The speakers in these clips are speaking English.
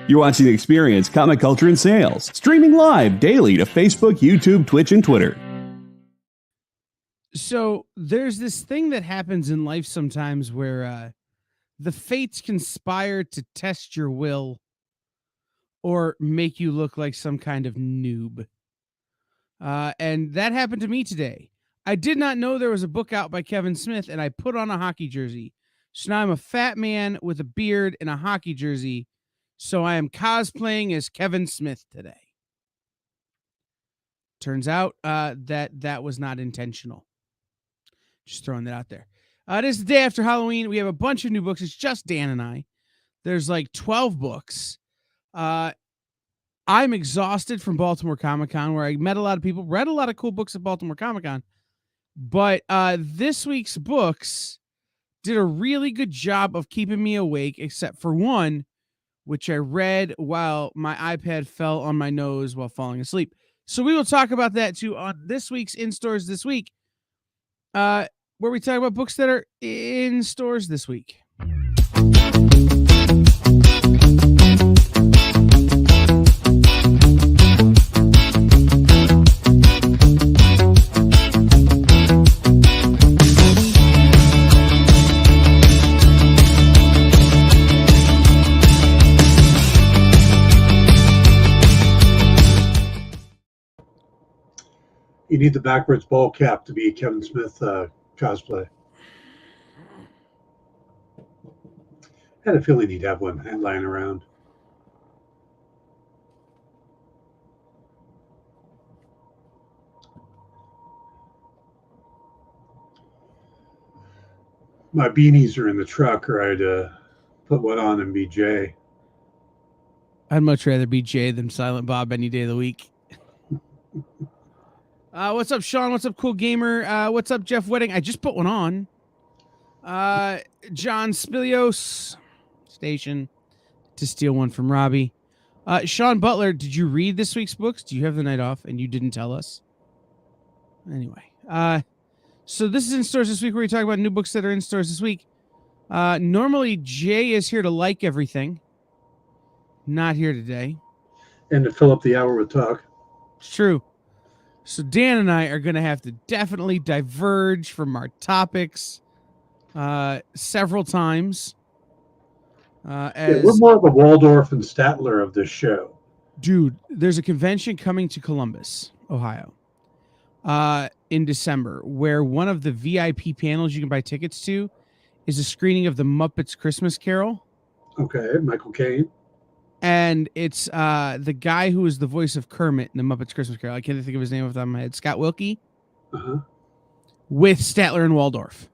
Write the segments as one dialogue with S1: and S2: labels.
S1: You're watching The Experience, Comic Culture and Sales, streaming live daily to Facebook, YouTube, Twitch, and Twitter.
S2: So there's this thing that happens in life sometimes where the fates conspire to test your will or make you look like some kind of noob. And that happened to me today. I did not know there was a book out by Kevin Smith, and I put on a hockey jersey. So now I'm a fat man with a beard and a hockey jersey. So I am cosplaying as Kevin Smith today. Turns out that was not intentional. Just throwing that out there. It is the day after Halloween. We have a bunch of new books. It's just Dan and I. There's like 12 books. I'm exhausted from Baltimore Comic-Con, where I met a lot of people, read a lot of cool books at Baltimore Comic-Con. But this week's books did a really good job of keeping me awake, except for one, which I read while my iPad fell on my nose while falling asleep. So we will talk about that too on this week's In Stores This Week, where we talk about books that are in stores this week.
S3: You need the backwards ball cap to be a Kevin Smith cosplay. I had a feeling he'd have one lying around. My beanies are in the truck, or I'd put one on and be Jay.
S2: I'd much rather be Jay than Silent Bob any day of the week. What's up, Sean? What's up, Cool Gamer? What's up, Jeff Wedding? I just put one on. John Spilios Station to steal one from Robbie. Sean Butler, did you read this week's books? Do you have the night off and you didn't tell us? Anyway, so this is In Stores This Week, where we talk about new books that are in stores this week. Normally, Jay is here to like everything. Not here today.
S3: And to fill up the hour with talk.
S2: It's true. So Dan and I are going to have to definitely diverge from our topics several times.
S3: We're more the Waldorf and Statler of this show.
S2: Dude, there's a convention coming to Columbus, Ohio, in December, where one of the VIP panels you can buy tickets to is a screening of the Muppets Christmas Carol.
S3: Okay, Michael Caine.
S2: And it's the guy who is the voice of Kermit in the Muppets Christmas Carol. I can't think of his name off the top of my head. Scott Wilkie.
S3: Uh-huh.
S2: With Statler and Waldorf.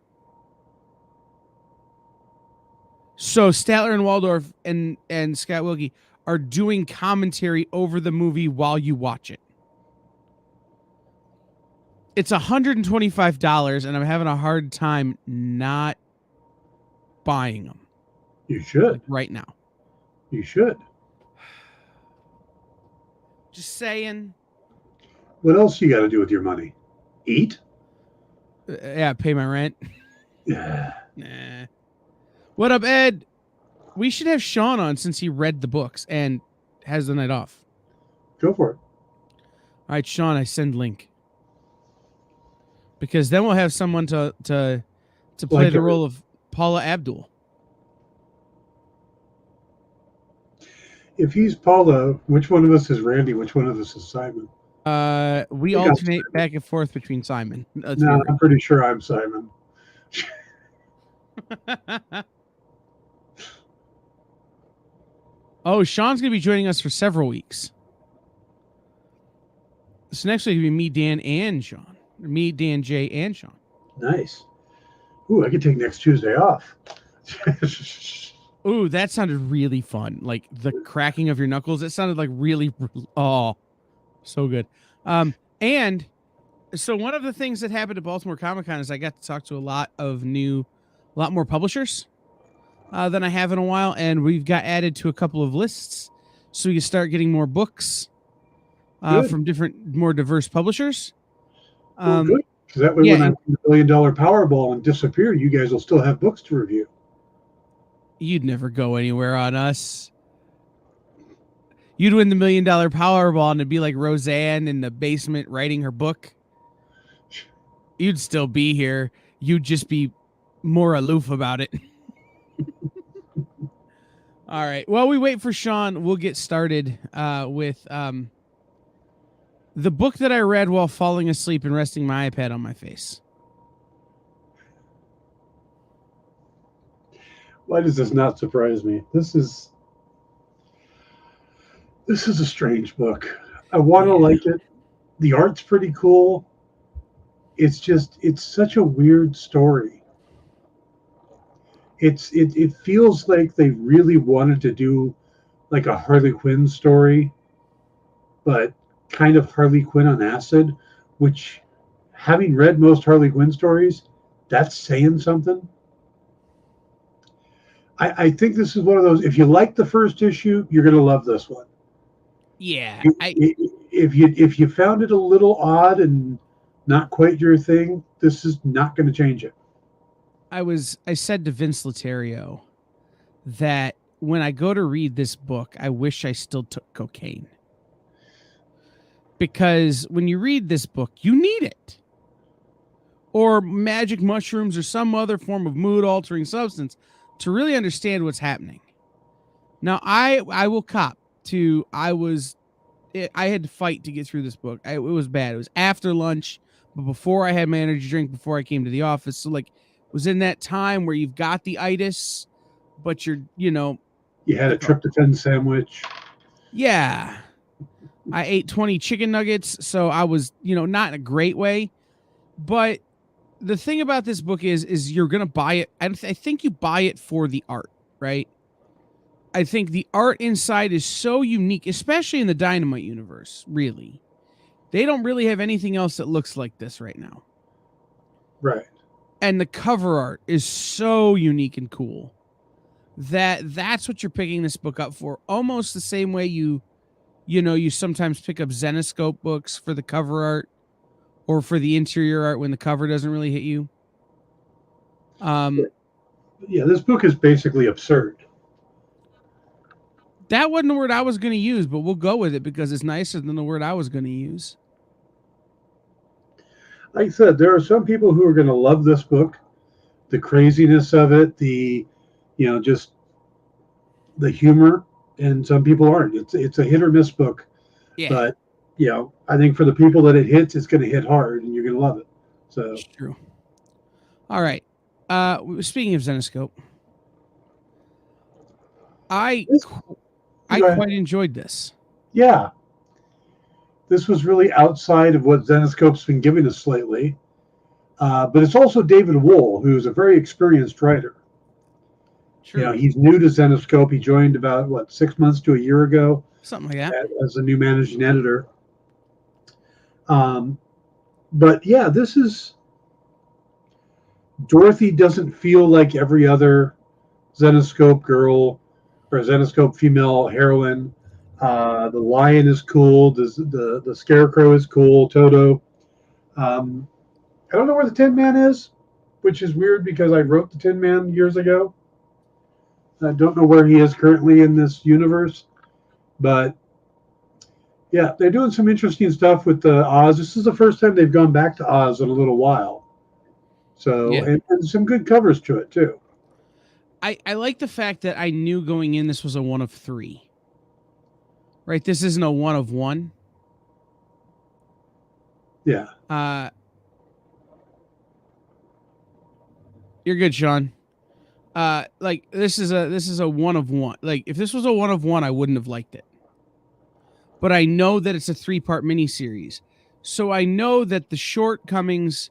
S2: So Statler and Waldorf and Scott Wilkie are doing commentary over the movie while you watch it. It's $125, and I'm having a hard time not buying them.
S3: You should.
S2: Like right now.
S3: You should.
S2: Just saying.
S3: What else you got to do with your money? Eat?
S2: Yeah, pay my rent.
S3: Yeah.
S2: Nah. What up, Ed? We should have Sean on since he read the books and has the night off.
S3: Go for it.
S2: All right, Sean, I send link. Because then we'll have someone to play the role of Paula Abdul.
S3: If he's Paula, which one of us is Randy? Which one of us is Simon?
S2: We alternate back and forth between Simon.
S3: No, I'm pretty sure I'm Simon.
S2: Oh, Sean's going to be joining us for several weeks. So next week will be me, Dan, and Sean. Or me, Dan, Jay, and Sean.
S3: Nice. Ooh, I could take next Tuesday off.
S2: Ooh, that sounded really fun. Like the cracking of your knuckles. It sounded like really, oh, so good. And so one of the things that happened at Baltimore Comic-Con is I got to talk to a lot more publishers than I have in a while. And we've got added to a couple of lists so we can start getting more books from different, more diverse publishers.
S3: Good. Because that way when I win the $1 billion Powerball and disappear, you guys will still have books to review.
S2: You'd never go anywhere on us. You'd win the $1 million Powerball and it'd be like Roseanne in the basement writing her book. You'd still be here. You'd just be more aloof about it. All right. While we wait for Sean, we'll get started with the book that I read while falling asleep and resting my iPad on my face.
S3: Why does this not surprise me? This is a strange book. I want to like it. The art's pretty cool. It's such a weird story. It feels like they really wanted to do like a Harley Quinn story, but kind of Harley Quinn on acid, which, having read most Harley Quinn stories, that's saying something. I think this is one of those, if you like the first issue, you're going to love this one.
S2: Yeah.
S3: If you found it a little odd and not quite your thing, this is not going to change it.
S2: I said to Vince Laterio that when I go to read this book, I wish I still took cocaine. Because when you read this book, you need it. Or magic mushrooms or some other form of mood-altering substance to really understand what's happening. Now, I will cop to I had to fight to get through this book. It was bad. It was after lunch, but before I had my energy drink, before I came to the office. So, like, it was in that time where you've got the itis, but you
S3: had a tryptophan sandwich.
S2: Yeah. I ate 20 chicken nuggets, so I was, not in a great way. But the thing about this book is you're going to buy it. I think you buy it for the art, right? I think the art inside is so unique, especially in the Dynamite universe, really. They don't really have anything else that looks like this right now.
S3: Right.
S2: And the cover art is so unique and cool that's what you're picking this book up for. Almost the same way you sometimes pick up Zenescope books for the cover art or for the interior art when the cover doesn't really hit you.
S3: Yeah, this book is basically absurd.
S2: That wasn't the word I was going to use, but we'll go with it because it's nicer than the word I was going to use.
S3: Like I said, there are some people who are going to love this book, the craziness of it, just the humor, and some people aren't. It's a hit or miss book.
S2: Yeah.
S3: But, I think for the people that it hits, it's going to hit hard and you're going to love it. So
S2: it's true. All right. Speaking of Zenescope, I quite enjoyed this.
S3: Yeah. This was really outside of what Zenescope's been giving us lately. But it's also David Wohl, who's a very experienced writer. True. He's new to Zenescope. He joined about, 6 months to a year ago.
S2: Something like that.
S3: As a new managing editor. But yeah, this is... Dorothy doesn't feel like every other Zenescope girl or Zenescope female heroine. The lion is cool. The scarecrow is cool. Toto. I don't know where the Tin Man is, which is weird because I wrote the Tin Man years ago. I don't know where he is currently in this universe, but yeah, they're doing some interesting stuff with the Oz. This is the first time they've gone back to Oz in a little while. So, yeah. And some good covers to it too.
S2: I like the fact that I knew going in this was a 1 of 3. Right? This isn't a 1 of 1.
S3: Yeah.
S2: You're good, Sean. This is a 1 of 1. Like, if this was a 1 of 1, I wouldn't have liked it. But I know that it's a 3-part miniseries. So I know that the shortcomings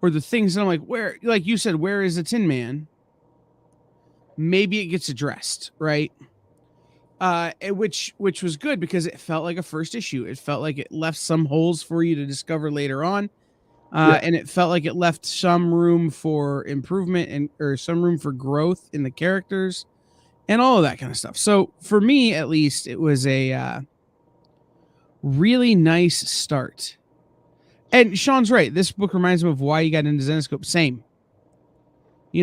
S2: or the things that I'm like, where, like you said, where is the Tin Man? Maybe it gets addressed, right? Which was good because it felt like a first issue. It felt like it left some holes for you to discover later on. And it felt like it left some room for improvement or some room for growth in the characters and all of that kind of stuff. So for me, at least, it was a really nice start. And Sean's right. This book reminds me of why you got into Zenescope. Same.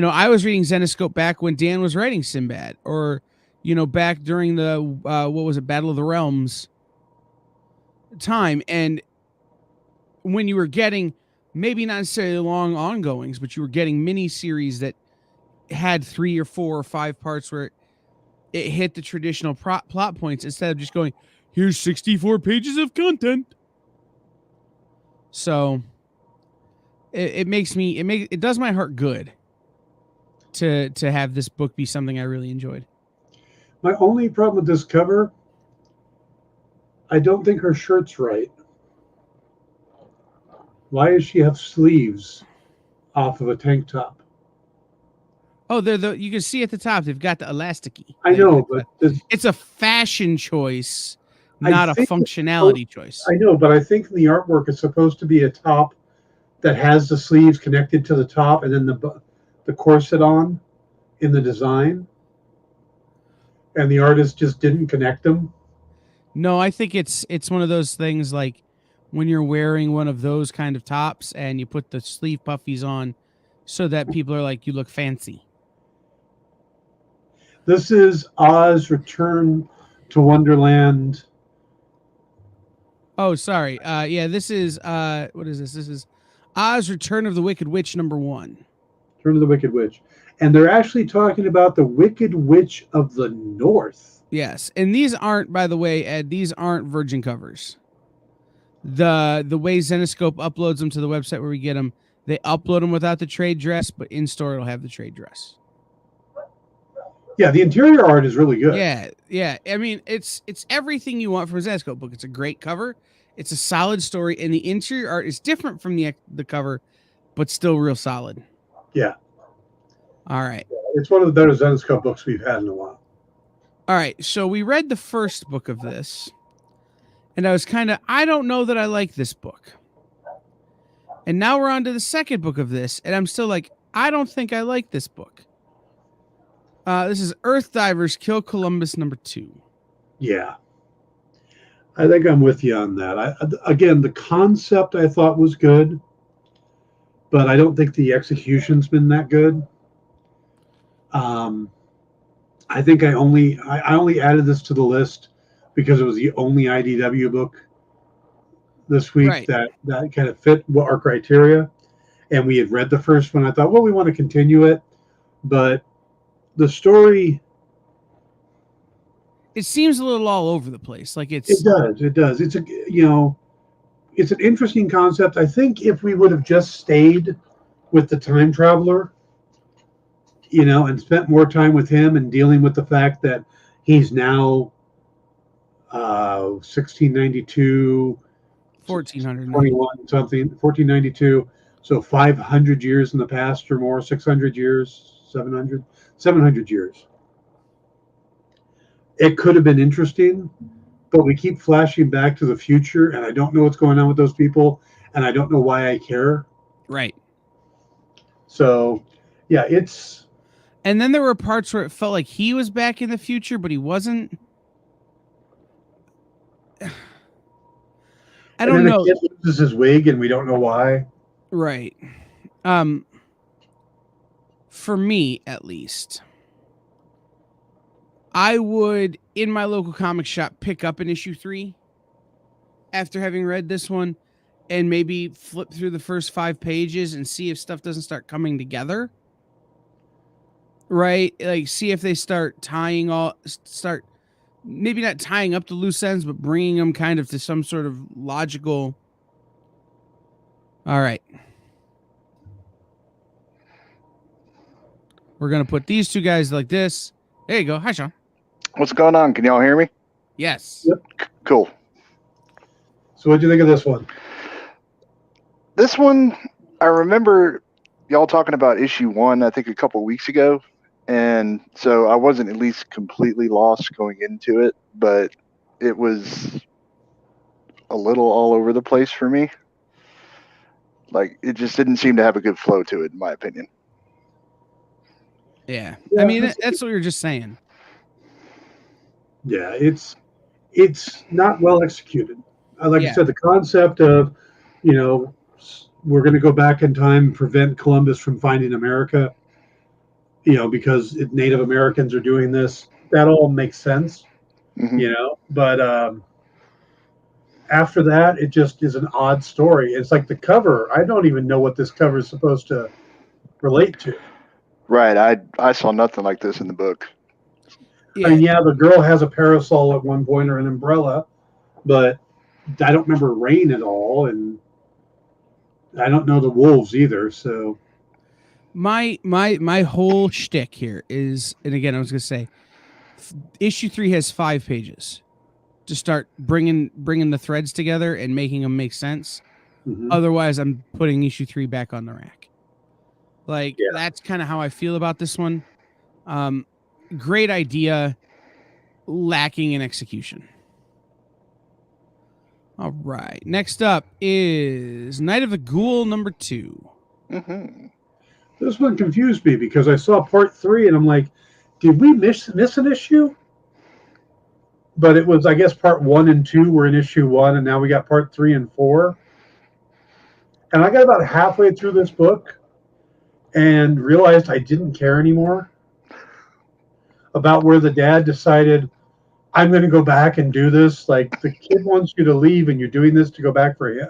S2: I was reading Zenescope back when Dan was writing Sinbad, or, back during the what was it, Battle of the Realms time, and when you were getting maybe not necessarily long ongoings, but you were getting mini series that had 3 or 4 or 5 parts where it hit the traditional plot points instead of just going, here's 64 pages of content. So it does my heart good to have this book be something I really enjoyed.
S3: My only problem with this cover, I don't think her shirt's right. Why does she have sleeves off of a tank top?
S2: Oh, you can see at the top they've got the elasticy.
S3: I know, but
S2: it's a fashion choice, not a functionality choice.
S3: I know, but I think the artwork is supposed to be a top that has the sleeves connected to the top and then the corset on in the design. And the artist just didn't connect them.
S2: No, I think it's one of those things like when you're wearing one of those kind of tops and you put the sleeve puffies on so that people are like, you look fancy.
S3: This is Oz Return to Wonderland.
S2: Oh, sorry. Yeah, this is what is this? This is Oz Return of the Wicked Witch #1.
S3: Return of the Wicked Witch. And they're actually talking about the Wicked Witch of the North.
S2: Yes. And these aren't, by the way, Ed, these aren't virgin covers. The way Zenescope uploads them to the website where we get them, they upload them without the trade dress, but in store it'll have the trade dress.
S3: Yeah, the interior art is really good.
S2: Yeah. I mean, it's everything you want from a Zenescope book. It's a great cover. It's a solid story, and the interior art is different from the cover, but still real solid.
S3: Yeah.
S2: All right.
S3: It's one of the better Zenescope books we've had in a while.
S2: All right. So we read the first book of this, and I was I don't know that I like this book. And now we're on to the second book of this, and I'm still like, I don't think I like this book. This is Earth Divers Kill Columbus #2.
S3: Yeah. I think I'm with you on that. Again, the concept I thought was good, but I don't think the execution's been that good. I think I only added this to the list because it was the only IDW book this week
S2: Right.
S3: that kind of fit our criteria. And we had read the first one. I thought, well, we want to continue it, but the story,
S2: it seems a little all over the place. Like it
S3: does. It's it's an interesting concept. I think if we would have just stayed with the time traveler, and spent more time with him and dealing with the fact that he's now 1692,
S2: 1400,
S3: something, 1492. So 500 years in the past or more, 600 years, 700 years. It could have been interesting, but we keep flashing back to the future, and I don't know what's going on with those people, and I don't know why I care.
S2: Right.
S3: So, yeah, it's...
S2: And then there were parts where it felt like he was back in the future, but he wasn't. I don't know.
S3: The kid loses his wig, and we don't know why.
S2: Right. For me, at least, I would, in my local comic shop, pick up an issue 3 after having read this one and maybe flip through the first 5 pages and see if stuff doesn't start coming together. Right? Like, see if they start maybe not tying up the loose ends, but bringing them kind of to some sort of logical. All right. We're going to put these two guys like this. There you go. Hi, Sean.
S4: What's going on? Can y'all hear me?
S2: Yes.
S3: Yep.
S4: Cool.
S3: So what do you think of this one?
S4: This one, I remember y'all talking about issue 1, I think a couple of weeks ago. And so I wasn't at least completely lost going into it, but it was a little all over the place for me. Like, it just didn't seem to have a good flow to it, in my opinion.
S2: Yeah. I mean, that's what you're just saying.
S3: Yeah, it's not well executed. Like
S2: Yeah.
S3: I said, the concept of, we're going to go back in time and prevent Columbus from finding America, because Native Americans are doing this. that all makes sense,
S4: Mhm.
S3: But after that, it just is an odd story. It's like the cover. I don't even know what this cover is supposed to relate to.
S4: Right. I saw nothing like this in the book.
S3: I mean, yeah, the girl has a parasol at one point or an umbrella, but I don't remember rain at all, and I don't know the wolves either. So
S2: My whole shtick here is, and again, I was gonna say, issue 3 has 5 pages to start bringing the threads together and making them make sense.
S3: mhm.
S2: Otherwise, I'm putting issue 3 back on the rack. Like,
S3: Yeah.
S2: that's kind of how I feel about this one. Great idea, lacking in execution. All right. Next up is Night of the Ghoul number 2.
S4: Hmm.
S3: This one confused me because I saw part 3 and I'm like, did we miss an issue? But it was, I guess, part 1 and 2 were in issue 1, and now we got part 3 and 4. And I got about halfway through this book and realized I didn't care anymore about where the dad decided, I'm going to go back and do this. Like, the kid wants you to leave and you're doing this to go back for him.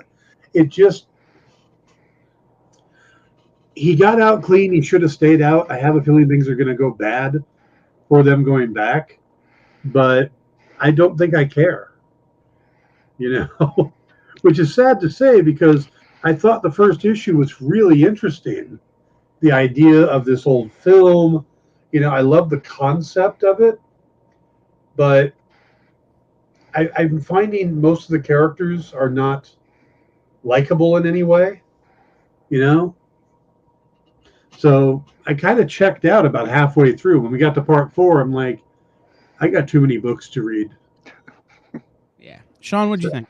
S3: It just, he got out clean. He should have stayed out. I have a feeling things are going to go bad for them going back, but I don't think I care, which is sad to say because I thought the first issue was really interesting. The idea of this old film, I love the concept of it, but I'm finding most of the characters are not likable in any way, you know? So I kind of checked out about halfway through. When we got to part 4, I'm like, I got too many books to read.
S2: Yeah. Sean, what'd you think?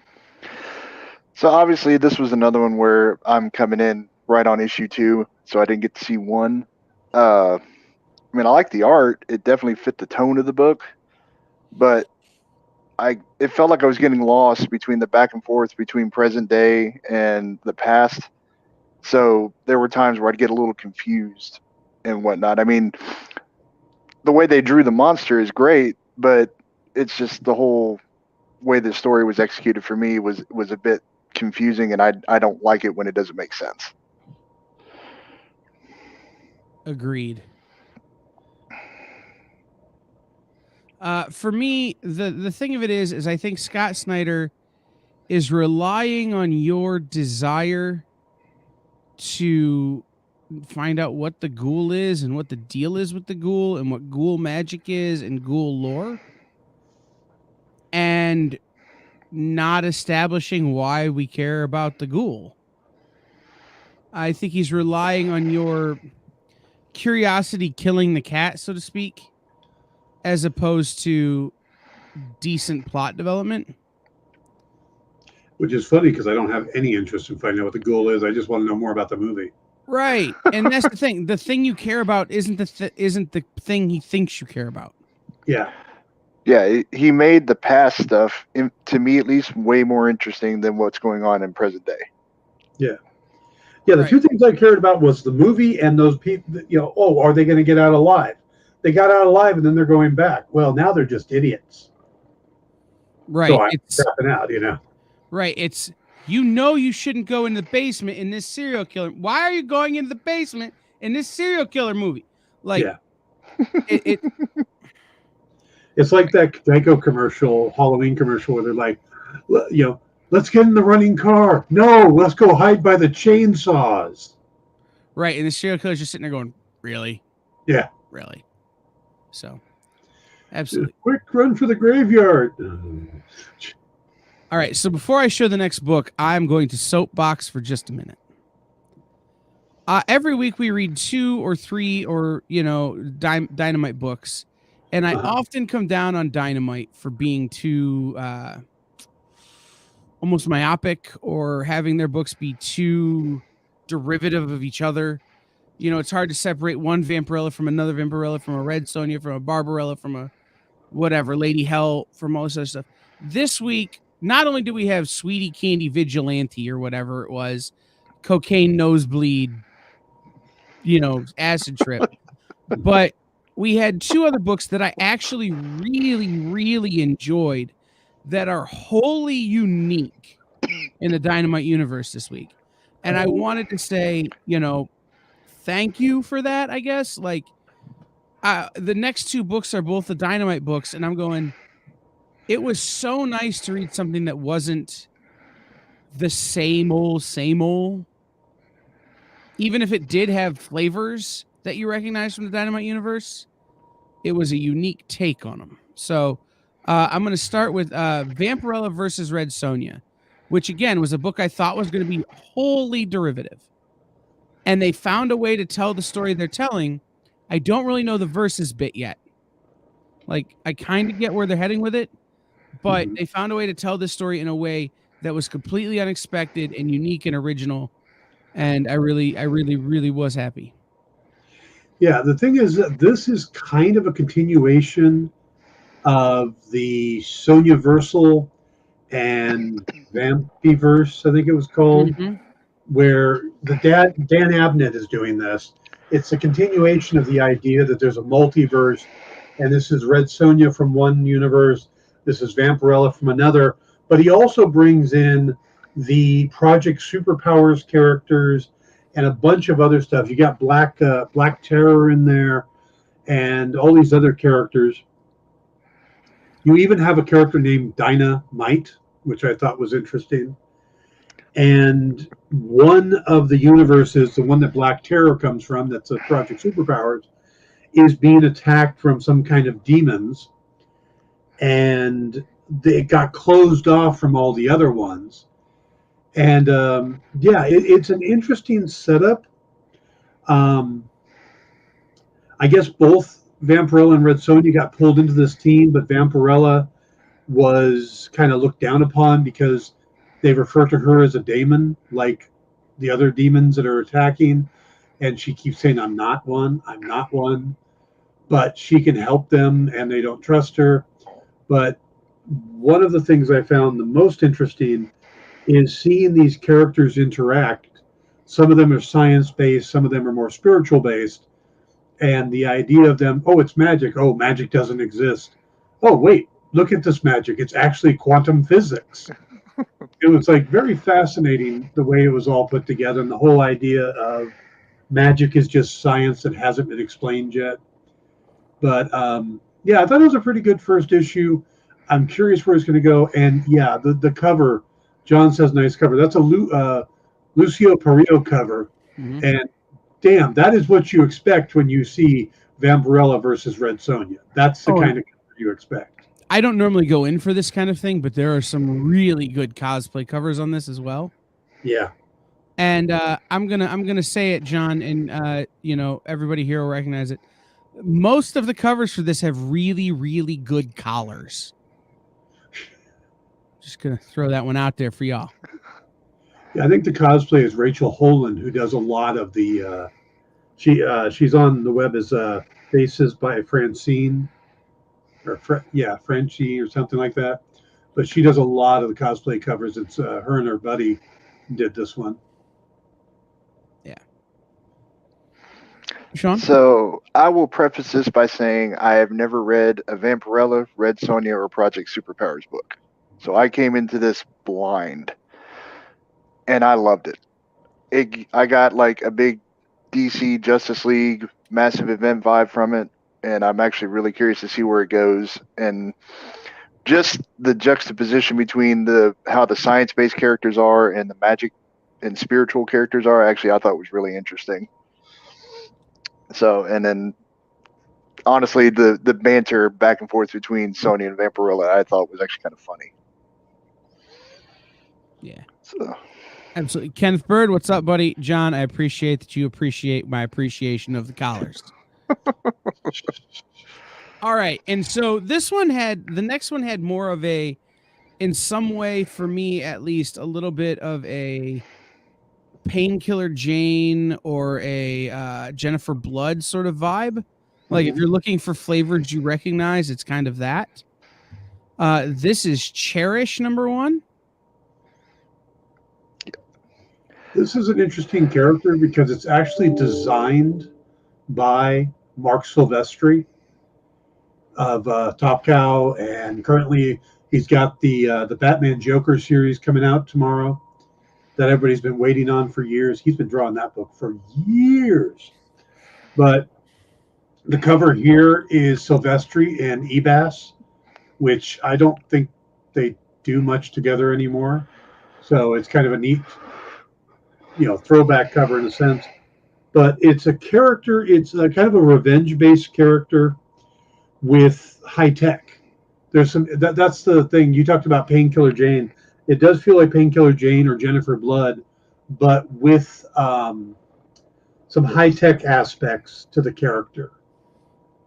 S4: So obviously, this was another one where I'm coming in right on issue 2, so I didn't get to see 1. I mean, I like the art; it definitely fit the tone of the book, but it felt like I was getting lost between the back and forth between present day and the past. So there were times where I'd get a little confused and whatnot. I mean, the way they drew the monster is great, but it's just the whole way the story was executed for me was a bit confusing, and I don't like it when it doesn't make sense.
S2: Agreed. For me, the thing of it is I think Scott Snyder is relying on your desire to find out what the ghoul is and what the deal is with the ghoul and what ghoul magic is and ghoul lore, and not establishing why we care about the ghoul. I think he's relying on your curiosity killing the cat, so to speak, as opposed to decent plot development.
S3: Which is funny because I don't have any interest in finding out what the goal is. I just want to know more about the movie.
S2: Right, and that's the thing. The thing you care about isn't the thing he thinks you care about.
S3: Yeah.
S4: Yeah, he made the past stuff, to me at least, way more interesting than what's going on in present day.
S3: Yeah. Yeah, the two things I cared about was the movie and those people, are they going to get out alive? They got out alive and then they're going back. Well, now they're just idiots.
S2: Right.
S3: So I'm crapping out,
S2: Right. It's, you shouldn't go in the basement in this serial killer. Why are you going into the basement in this serial killer movie? Like,
S3: yeah.
S2: it
S3: It's like that Geico commercial, Halloween commercial, where they're like, let's get in the running car. No, let's go hide by the chainsaws.
S2: Right. And the serial killer's just sitting there going, really?
S3: Yeah.
S2: Really? So, absolutely.
S3: Quick run for the graveyard.
S2: All right. So before I show the next book, I'm going to soapbox for just a minute. Every week we read 2 or 3 or, Dynamite books. And I often come down on Dynamite for being too almost myopic or having their books be too derivative of each other. It's hard to separate one Vampirella from another Vampirella, from a Red Sonja, from a Barbarella, from a whatever, Lady Hell, from all this other stuff. This week, not only do we have Sweetie Candy Vigilante or whatever it was, Cocaine Nosebleed, acid trip, but we had two other books that I actually really, really enjoyed that are wholly unique in the Dynamite universe this week. And I wanted to say, thank you for that, I guess. Like, the next two books are both the Dynamite books, and I'm going, it was so nice to read something that wasn't the same old. Even if it did have flavors that you recognize from the Dynamite universe, it was a unique take on them. So I'm going to start with Vampirella versus Red Sonja, which again was a book I thought was going to be wholly derivative. And they found a way to tell the story they're telling. I don't really know the verses bit yet. Like, I kind of get where they're heading with it, but they found a way to tell this story in a way that was completely unexpected and unique and original. And I really was happy.
S3: Yeah, the thing is that this is kind of a continuation of the Sonya Versal and Vampiverse, I think it was called, where the Dan Abnett is doing this. It's a continuation of the idea that there's a multiverse, and this is Red Sonja from one universe, this is Vampirella from another, but he also brings in the Project Superpowers characters and a bunch of other stuff. You got Black Terror in there, and all these other characters. You even have a character named Dynamite, which I thought was interesting. And one of the universes, the one that Black Terror comes from, that's a Project Superpowers, is being attacked from some kind of demons. And they got closed off from all the other ones. And it's an interesting setup. I guess both Vampirella and Red Sonja got pulled into this team, but Vampirella was kind of looked down upon because they refer to her as a daemon, like the other demons that are attacking. And she keeps saying, I'm not one. But she can help them, and they don't trust her. But one of the things I found the most interesting is seeing these characters interact. Some of them are science-based, some of them are more spiritual-based. And the idea of them, oh, it's magic. Oh, magic doesn't exist. Oh, wait, look at this magic. It's actually quantum physics. It was like very fascinating the way it was all put together, and the whole idea of magic is just science that hasn't been explained yet. But I thought it was a pretty good first issue. I'm curious where it's going to go. And yeah, the cover, John says nice cover. That's a Lucio Perillo cover. And damn, that is what you expect when you see Vampirella versus Red Sonja. That's the kind of cover you expect.
S2: I don't normally go in for this kind of thing, but there are some really good cosplay covers on this as well.
S3: Yeah.
S2: And I'm gonna say it, John, and everybody here will recognize it. Most of the covers for this have really, really good collars. Just gonna throw that one out there for y'all.
S3: Yeah, I think the cosplay is Rachel Holand, who does a lot of the. She's on the web as Faces by Francine, or Frenchie or something like that. But she does a lot of the cosplay covers. It's her and her buddy did this one.
S2: Yeah. Sean?
S4: So I will preface this by saying I have never read a Vampirella, Red Sonja, or Project Superpowers book. So I came into this blind, and I loved it. I got like a big DC Justice League massive event vibe from it, and I'm actually really curious to see where it goes. And just the juxtaposition between how the science-based characters are and the magic and spiritual characters are, actually, I thought was really interesting. So, and then honestly, the banter back and forth between Sonja and Vampirella, I thought was actually kind of funny.
S2: Yeah.
S4: So.
S2: Absolutely. Kenneth Bird, what's up, buddy? John, I appreciate that you appreciate my appreciation of the collars. All right. And so the next one had more of a, in some way, for me at least, a little bit of a Painkiller Jane or a Jennifer Blood sort of vibe. Like if you're looking for flavors you recognize, it's kind of that. This is Cherish #1.
S3: This is an interesting character because it's actually designed by Mark Silvestri of Top Cow, and currently he's got the Batman Joker series coming out tomorrow that everybody's been waiting on for years. He's been drawing that book for years, but the cover here is Silvestri and Ebas, which I don't think they do much together anymore. So it's kind of a neat, throwback cover in a sense. But it's a character. It's a kind of a revenge-based character with high tech. There's some. That's the thing you talked about. Painkiller Jane. It does feel like Painkiller Jane or Jennifer Blood, but with some high tech aspects to the character.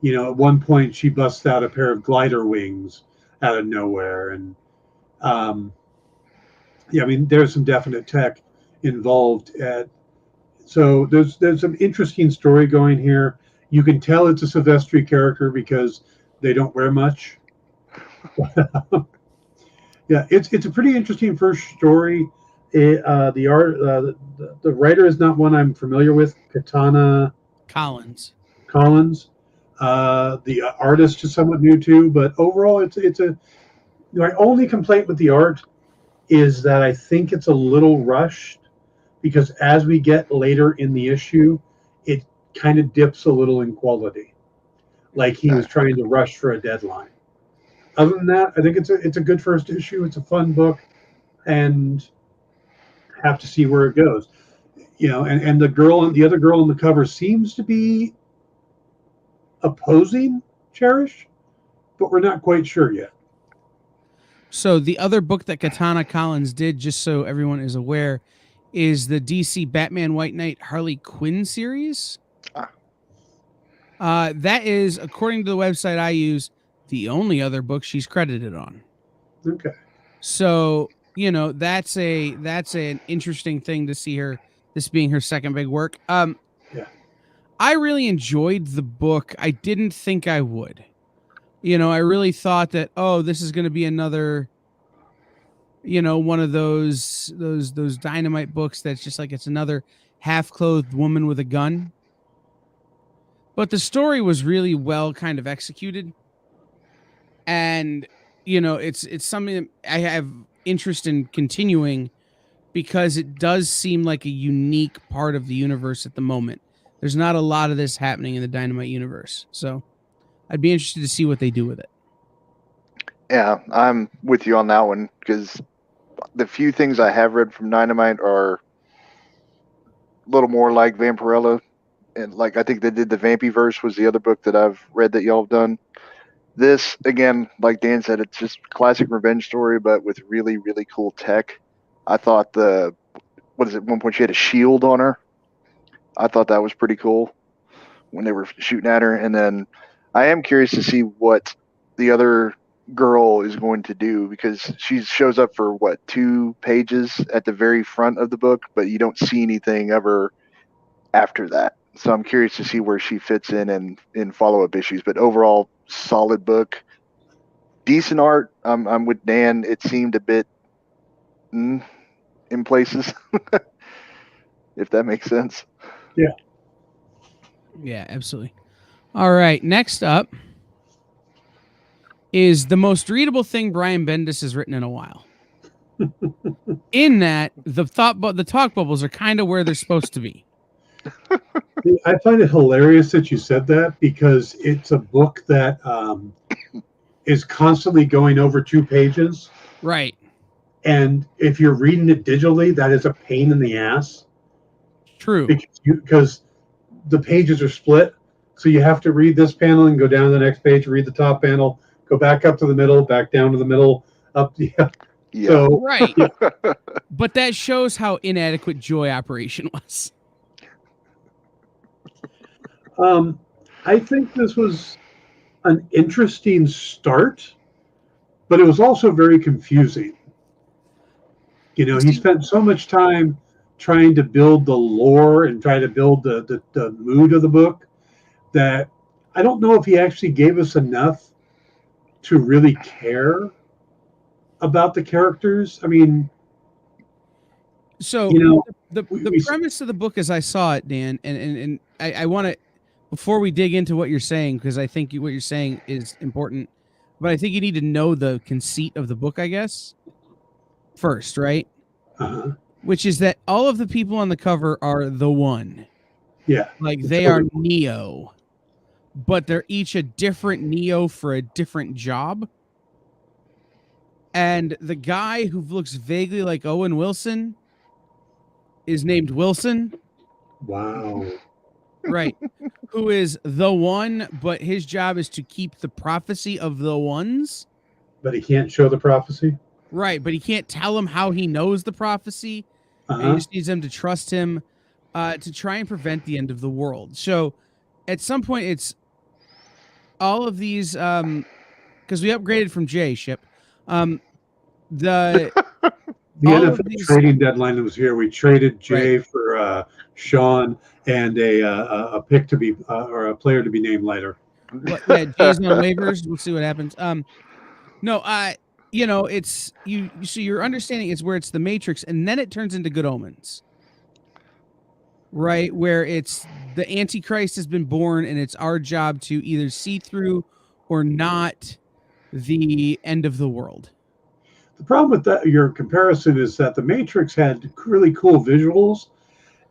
S3: At one point she busts out a pair of glider wings out of nowhere, and there's some definite tech involved. So there's some interesting story going here. You can tell it's a Silvestri character because they don't wear much. Yeah, it's a pretty interesting first story. The art, the writer is not one I'm familiar with. Katana
S2: Collins.
S3: The artist is somewhat new too, but overall, it's a. My only complaint with the art is that I think it's a little rushed, because as we get later in the issue, it kind of dips a little in quality, like he was trying to rush for a deadline. Other than that, I think it's a good first issue. It's a fun book, and have to see where it goes. And the other girl on the cover seems to be opposing Cherish, but we're not quite sure yet.
S2: So the other book that Katana Collins did, just so everyone is aware, is the DC Batman White Knight Harley Quinn series. That is, according to the website I use, the only other book she's credited on.
S3: Okay.
S2: So, that's an interesting thing to see her, this being her second big work.
S3: Yeah.
S2: I really enjoyed the book. I didn't think I would. I really thought that, this is going to be another, one of those Dynamite books that's just like it's another half-clothed woman with a gun. But the story was really well kind of executed. And, it's something I have interest in continuing, because it does seem like a unique part of the universe at the moment. There's not a lot of this happening in the Dynamite universe. So I'd be interested to see what they do with it.
S4: Yeah, I'm with you on that one, because the few things I have read from Dynamite are a little more like Vampirella. And I think they did the Vampyverse was the other book that I've read that y'all have done. This, again, like Dan said, it's just classic revenge story, but with really, really cool tech. I thought at one point she had a shield on her. I thought that was pretty cool when they were shooting at her. And then I am curious to see what the other girl is going to do, because she shows up for 2 pages at the very front of the book, but you don't see anything ever after that. So I'm curious to see where she fits in follow-up issues. But overall, solid book, decent art. I'm with Dan. It seemed a bit in places, if that makes sense.
S3: Yeah.
S2: Yeah, absolutely. All right, next up is the most readable thing Brian Bendis has written in a while. In that, the talk bubbles are kind of where they're supposed to be.
S3: I find it hilarious that you said that, because it's a book that is constantly going over 2 pages.
S2: Right.
S3: And if you're reading it digitally, that is a pain in the ass.
S2: True.
S3: Because the pages are split. So you have to read this panel and go down to the next page, read the top panel, go back up to the middle, back down to the middle, up. Yeah. So,
S2: right. But that shows how inadequate Joy Operation was.
S3: I think this was an interesting start, but it was also very confusing. He spent so much time trying to build the lore and try to build the mood of the book that I don't know if he actually gave us enough to really care about the characters. I mean,
S2: so the premise of the book as I saw it, Dan, and I want to before we dig into what you're saying, because I think what you're saying is important, but I think you need to know the conceit of the book, I guess, first, right?
S3: Uh-huh.
S2: Which is that all of the people on the cover are the one.
S3: Yeah.
S2: Like they are Neo, but they're each a different Neo for a different job. And the guy who looks vaguely like Owen Wilson is named Wilson.
S3: Wow.
S2: Right. Who is the one, but his job is to keep the prophecy of the ones.
S3: But he can't show the prophecy?
S2: Right, but he can't tell them how he knows the prophecy. And he
S3: Uh-huh.
S2: just needs them to trust him to try and prevent the end of the world. So at some point, it's all of these, because we upgraded from J ship. The all of
S3: NFL
S2: these-
S3: trading deadline that was here, we traded Jay for Sean and a pick to be or a player to be named later.
S2: But yeah, Jay's on waivers. We'll see what happens. No, you know, it's you. So your understanding is where it's the Matrix, and then it turns into Good Omens, right? Where it's the Antichrist has been born, and it's our job to either see through or not the end of the world.
S3: The problem with that, your comparison, is that the Matrix had really cool visuals,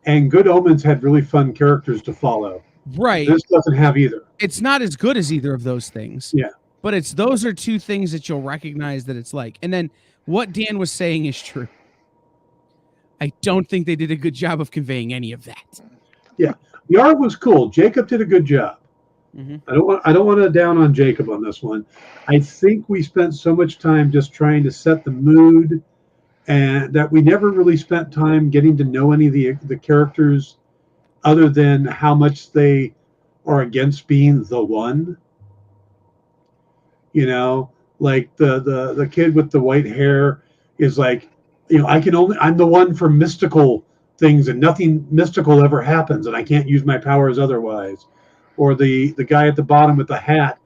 S3: and Good Omens had really fun characters to follow.
S2: Right.
S3: This doesn't have either.
S2: It's not as good as either of those things.
S3: Yeah.
S2: But it's those are two things that you'll recognize that it's like. And then what Dan was saying is true. I don't think they did a good job of conveying any of that.
S3: Yeah. The art was cool. Jacob did a good job.
S2: Mm-hmm.
S3: I don't want to down on Jacob on this one. I think we spent so much time just trying to set the mood, and that we never really spent time getting to know any of the characters, other than how much they are against being the one. You know, like the kid with the white hair is like, you know, I'm the one for mystical things, and nothing mystical ever happens, and I can't use my powers otherwise. Or the guy at the bottom with the hat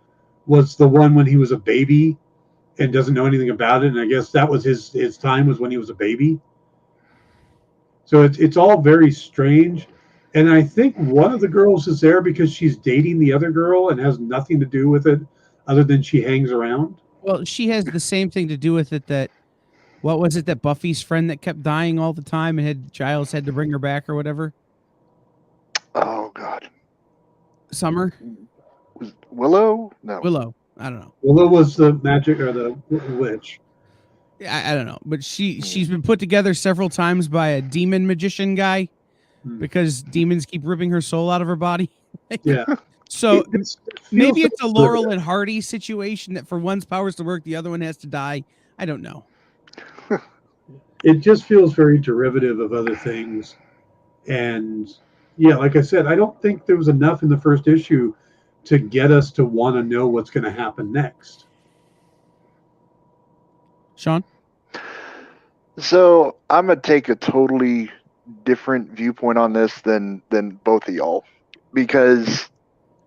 S3: was the one when he was a baby and doesn't know anything about it, and I guess that was his time, was when he was a baby. So it's all very strange. And I think one of the girls is there because she's dating the other girl and has nothing to do with it other than she hangs around.
S2: Well, she has the same thing to do with it that, what was it that Buffy's friend that kept dying all the time and Giles had to bring her back or whatever?
S4: Oh God.
S2: Summer?
S4: Was Willow? No.
S2: Willow. I don't know.
S3: Willow was the magic or the witch.
S2: I don't know. But she's been put together several times by a demon magician guy because demons keep ripping her soul out of her body.
S3: Yeah.
S2: So maybe it's a
S3: so
S2: Laurel and Hardy situation that for one's powers to work, the other one has to die. I don't know.
S3: It just feels very derivative of other things. And yeah, like I said, I don't think there was enough in the first issue to get us to want to know what's going to happen next.
S2: Sean?
S4: So I'm gonna take a totally different viewpoint on this than both of y'all, because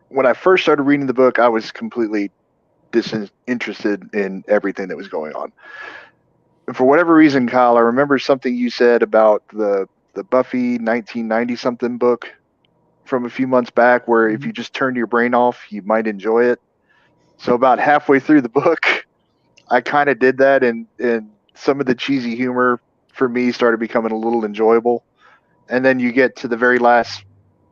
S4: when I first started reading the book, I was completely disinterested in everything that was going on. And for whatever reason, Kyle, I remember something you said about the Buffy 1990 something book from a few months back, where if you just turned your brain off, you might enjoy it. So about halfway through the book, I kind of did that, and some of the cheesy humor for me started becoming a little enjoyable. And then you get to the very last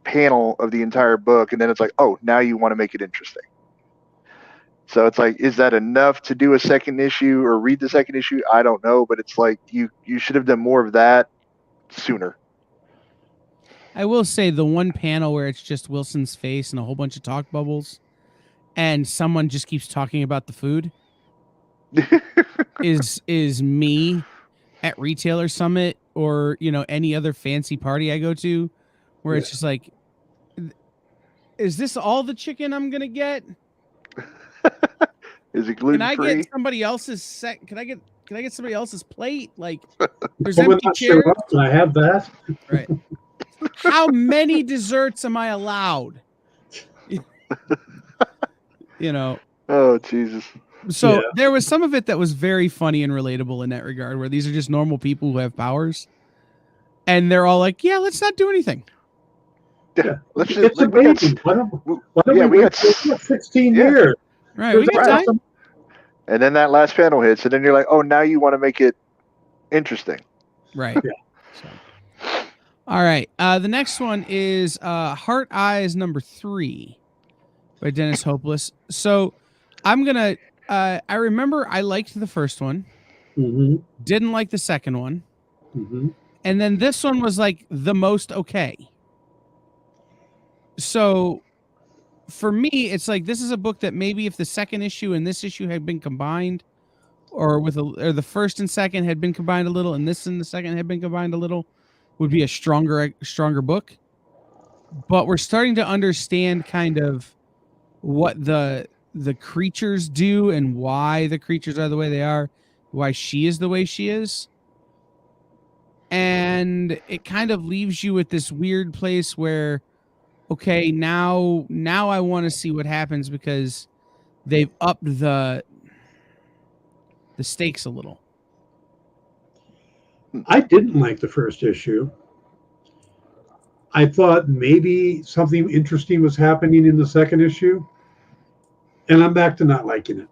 S4: panel of the entire book, and then it's like, oh, now you want to make it interesting. So it's like, is that enough to do a second issue or read the second issue? I don't know, but it's like you should have done more of that sooner.
S2: I will say the one panel where it's just Wilson's face and a whole bunch of talk bubbles and someone just keeps talking about the food is me at Retailer Summit or, you know, any other fancy party I go to where it's just like, is this all the chicken I'm going to get?
S4: Is it gluten free?
S2: Can I get somebody else's Can I get somebody else's plate? Like, there's
S3: Someone
S2: empty
S3: not show
S2: chairs.
S3: up, and I have that.
S2: Right. How many desserts am I allowed? You know.
S4: Oh, Jesus.
S2: So
S3: Yeah.
S2: there was some of it that was very funny and relatable in that regard, where these are just normal people who have powers, and they're all like, "Yeah, let's not do anything."
S3: Yeah.
S4: Let's just
S3: It's a
S4: we got,
S3: baby. Why don't
S4: yeah,
S3: we
S4: we
S3: wait
S4: got
S3: for 16
S4: yeah.
S3: years?
S2: Right, we got
S4: Right.
S2: time.
S4: And then that last panel hits, and then you're like, oh, now you want to make it interesting.
S2: Right.
S3: Yeah.
S2: So, all right. The next one is Heart Eyes #3 by Dennis Hopeless. So I'm gonna. I remember I liked the first one,
S3: Mm-hmm.
S2: didn't like the second one,
S3: Mm-hmm.
S2: and then this one was like the most okay. So for me, it's like this is a book that maybe if the second issue and this issue had been combined, or or the first and second had been combined a little, and this and the second had been combined a little, would be a stronger book. But we're starting to understand kind of what the creatures do and why the creatures are the way they are, why she is the way she is. And it kind of leaves you with this weird place where, okay, now I want to see what happens because they've upped the stakes a little.
S3: I didn't like the first issue. I thought maybe something interesting was happening in the second issue, and I'm back to not liking it.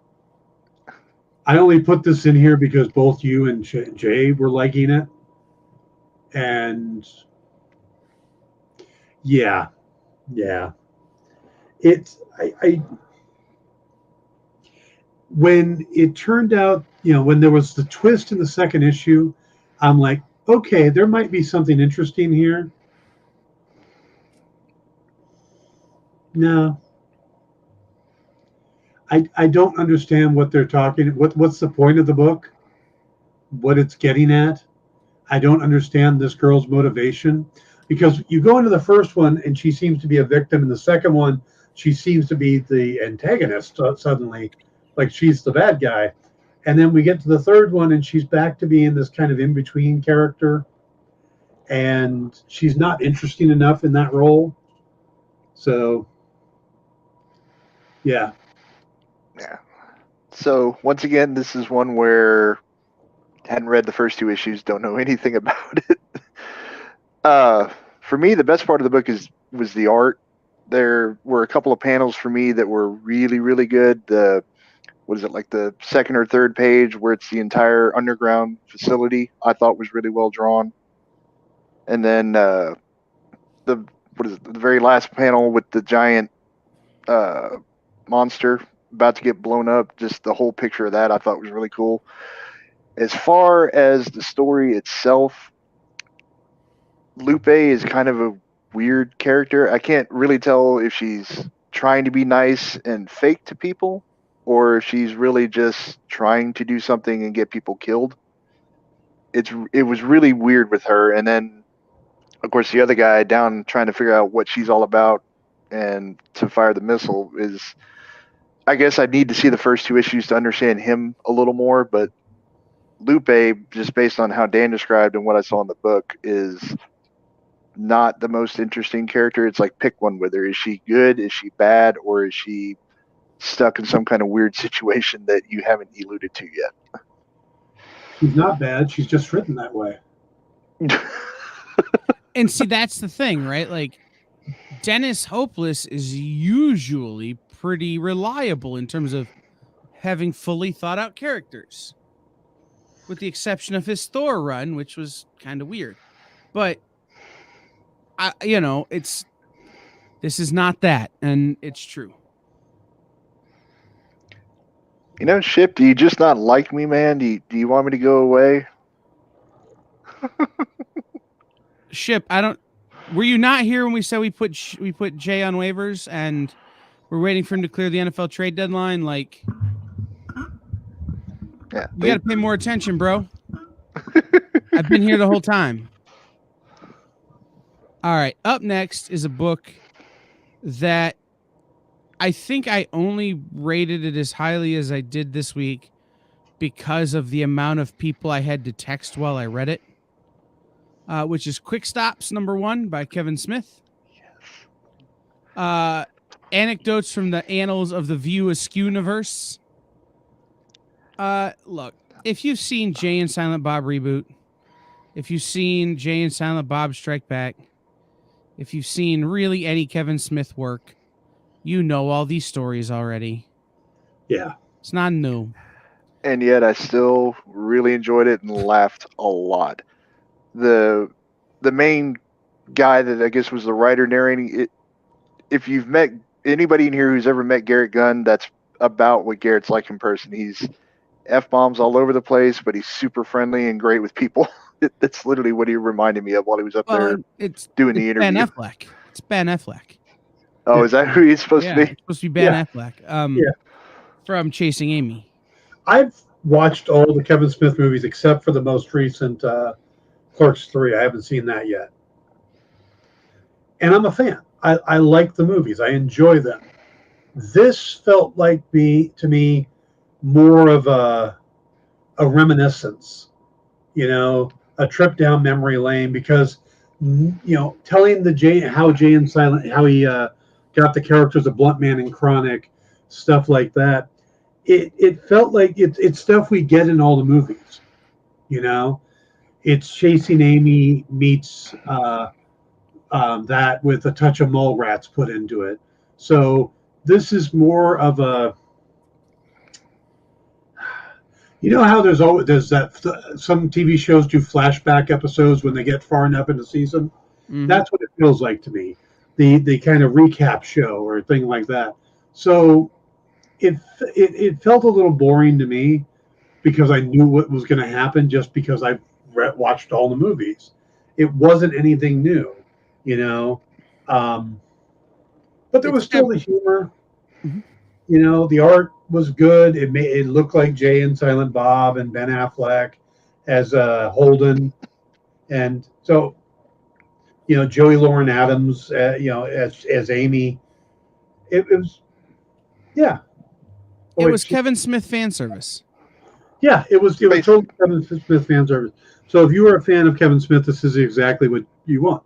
S3: I only put this in here because both you and Jay were liking it, and yeah, it. I when it turned out, when there was the twist in the second issue, I'm like, okay, there might be something interesting here. No, I don't understand what they're talking. What's the point of the book? What it's getting at? I don't understand this girl's motivation, because you go into the first one and she seems to be a victim, and the second one she seems to be the antagonist suddenly, like she's the bad guy, and then we get to the third one and she's back to being this kind of in between character, and she's not interesting enough in that role. So, yeah.
S4: Yeah. So once again, this is one where hadn't read the first two issues, don't know anything about it. For me, the best part of the book was the art. There were a couple of panels for me that were really, really good. What is it, like the second or third page where it's the entire underground facility, I thought was really well drawn. And then the very last panel with the giant monster about to get blown up, just the whole picture of that I thought was really cool. As far as the story itself, Lupe is kind of a weird character. I can't really tell if she's trying to be nice and fake to people, or if she's really just trying to do something and get people killed. It was really weird with her. And then, of course, the other guy down trying to figure out what she's all about and to fire the missile is. I guess I need to see the first two issues to understand him a little more, but Lupe, just based on how Dan described and what I saw in the book, is not the most interesting character. It's like, pick one with her. Is she good? Is she bad? Or is she stuck in some kind of weird situation that you haven't alluded to yet?
S3: She's not bad. She's just written that way.
S2: And see, that's the thing, right? Like, Dennis Hopeless is usually pretty reliable in terms of having fully thought out characters, with the exception of his Thor run, which was kind of weird. But this is not that, and it's true.
S4: Ship, do you just not like me, man? Do you want me to go away?
S2: Ship, I don't. Were you not here when we said we put Jay on waivers and we're waiting for him to clear the NFL trade deadline? Like,
S4: Yeah,
S2: you got to pay more attention, bro. I've been here the whole time. All right. Up next is a book that I think I only rated it as highly as I did this week because of the amount of people I had to text while I read it, which is Quick Stops #1 by Kevin Smith. Anecdotes from the Annals of the View Askew-niverse. Look, if you've seen Jay and Silent Bob Reboot, if you've seen Jay and Silent Bob Strike Back, If you've seen really any Kevin Smith work, you know all these stories already.
S3: Yeah.
S2: It's not new.
S4: And yet I still really enjoyed it and laughed a lot. The main guy that I guess was the writer narrating it, if you've met anybody in here who's ever met Garrett Gunn, that's about what Garrett's like in person. He's F-bombs all over the place, but he's super friendly and great with people. That's literally what he reminded me of while he was up there doing the interview.
S2: Ben Affleck. It's Ben Affleck.
S4: Oh, is that who he's supposed to be?
S2: It's supposed to be Ben Affleck. From Chasing Amy.
S3: I've watched all the Kevin Smith movies except for the most recent Clerks 3. I haven't seen that yet. And I'm a fan. I like the movies. I enjoy them. This felt like to me more of a reminiscence, a trip down memory lane, because telling how Jay and Silent, how he got the characters of Blunt Man and Chronic, stuff like that. It felt like it's stuff we get in all the movies. It's Chasing Amy meets that with a touch of Mallrats put into it. So this is more of a, how there's that some TV shows do flashback episodes when they get far enough into season. Mm-hmm. That's what it feels like to me. The kind of recap show or thing like that. So it felt a little boring to me because I knew what was going to happen just because I watched all the movies. It wasn't anything new, but there was still the humor. Mm-hmm. The art was good. It looked like Jay and Silent Bob and Ben Affleck as Holden, and so Joey Lauren Adams, as Amy. It was, yeah.
S2: It was Kevin Smith fan service.
S3: Yeah, it was total Kevin Smith fan service. So if you were a fan of Kevin Smith, this is exactly what you want.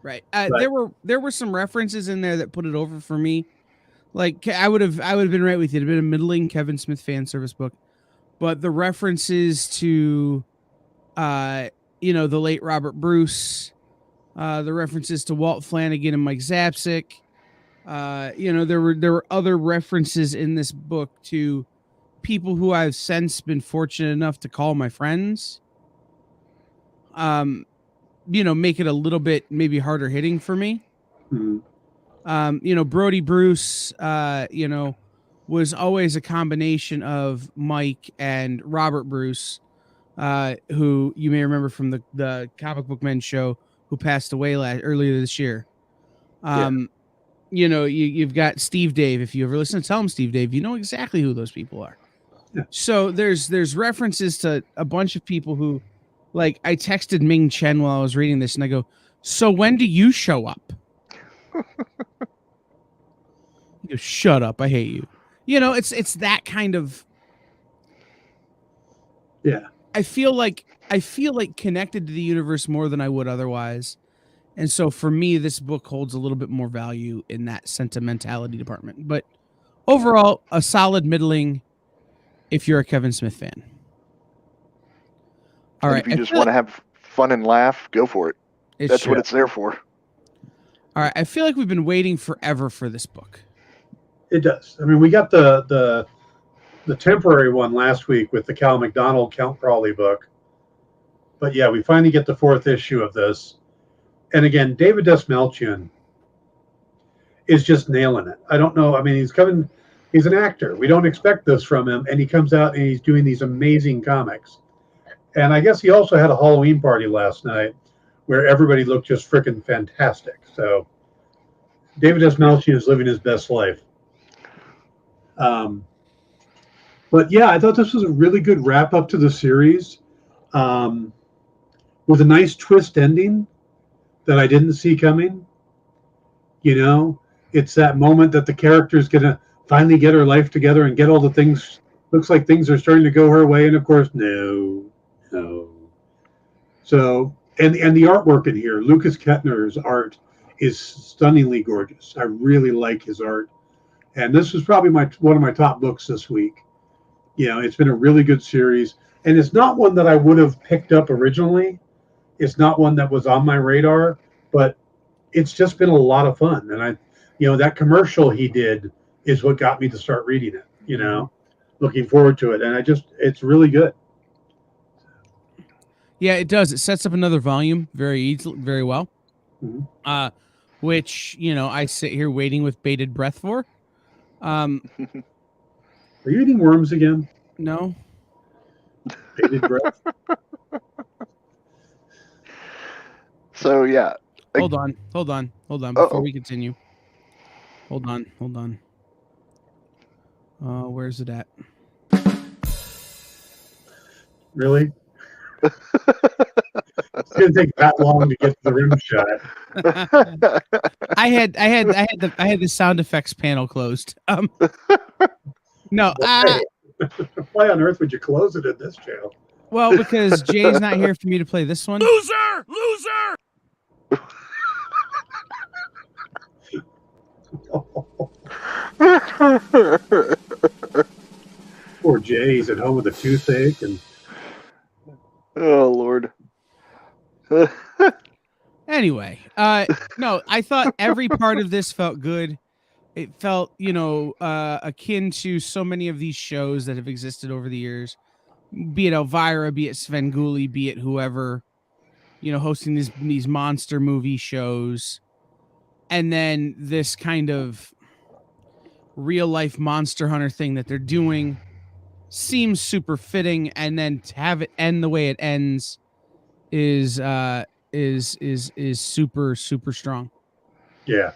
S2: Right. There were some references in there that put it over for me. Like I would have been right with you. It'd been a middling Kevin Smith fan service book, but the references to, the late Robert Bruce, the references to Walt Flanagan and Mike Zapsik. There were other references in this book to people who I've since been fortunate enough to call my friends. Make it a little bit maybe harder hitting for me. Mm-hmm. Brody Bruce, was always a combination of Mike and Robert Bruce, who you may remember from the Comic Book Men show, who passed away earlier this year. You've got Steve Dave. If you ever listen to Tell 'em Steve Dave, you know exactly who those people are. Yeah. So there's references to a bunch of people who, like, I texted Ming Chen while I was reading this, and I go, "So when do you show up?" He goes, "Shut up! I hate you." It's that kind of.
S3: Yeah.
S2: I feel like connected to the universe more than I would otherwise. And so for me, this book holds a little bit more value in that sentimentality department. But overall, a solid middling if you're a Kevin Smith fan. All right.
S4: If you just want to have fun and laugh, go for it. That's what it's there for.
S2: All right. I feel like we've been waiting forever for this book.
S3: It does. I mean, we got the temporary one last week with the Cal McDonald Count Crowley book. But yeah, we finally get the 4th issue of this. And again, David Desmalchian is just nailing it. I don't know. I mean, he's an actor. We don't expect this from him. And he comes out and he's doing these amazing comics. And I guess he also had a Halloween party last night where everybody looked just freaking fantastic. So David Desmalchian is living his best life. But yeah, I thought this was a really good wrap up to the series, with a nice twist ending that I didn't see coming. It's that moment that the character's gonna finally get her life together and get all the things. Looks like things are starting to go her way, and of course, no. So, and the artwork in here, Lucas Kettner's art is stunningly gorgeous. I really like his art, and this was probably one of my top books this week. It's been a really good series, and it's not one that I would have picked up originally. It's not one that was on my radar, but it's just been a lot of fun. And that commercial he did is what got me to start reading it. Looking forward to it, and it's really good.
S2: Yeah, it does. It sets up another volume very easily, very well.
S3: Mm-hmm.
S2: Which I sit here waiting with bated breath for.
S3: Are you eating worms again?
S2: No.
S3: Bated breath.
S4: So yeah.
S2: Hold on. Before we continue. Hold on. Where's it at?
S3: Really? It's gonna take that long to get to the rim shot.
S2: I had the sound effects panel closed. No.
S3: Why on earth would you close it in this channel?
S2: Well, because Jay's not here for me to play this one.
S5: Loser!
S3: Poor Jay, he's at home with a toothache and.
S4: Oh Lord.
S2: Anyway, no, I thought every part of this felt good. It felt, akin to so many of these shows that have existed over the years, be it Elvira, be it Svengoolie, be it whoever, hosting these monster movie shows. And then this kind of real life Monster Hunter thing that they're doing seems super fitting. And then to have it end the way it ends is super, super strong.
S3: Yeah.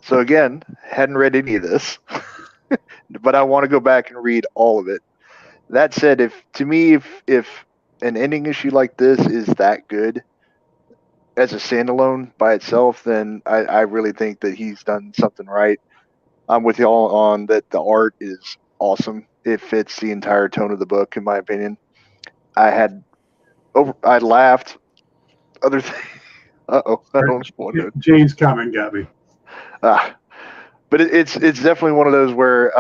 S4: So again, hadn't read any of this, but I want to go back and read all of it. That said, if an ending issue like this is that good as a standalone by itself, then I really think that he's done something right. I'm with y'all on that. The art is awesome. It fits the entire tone of the book, in my opinion. I laughed. Other thing. I don't want to.
S3: Jane's comment got me.
S4: But it's definitely one of those where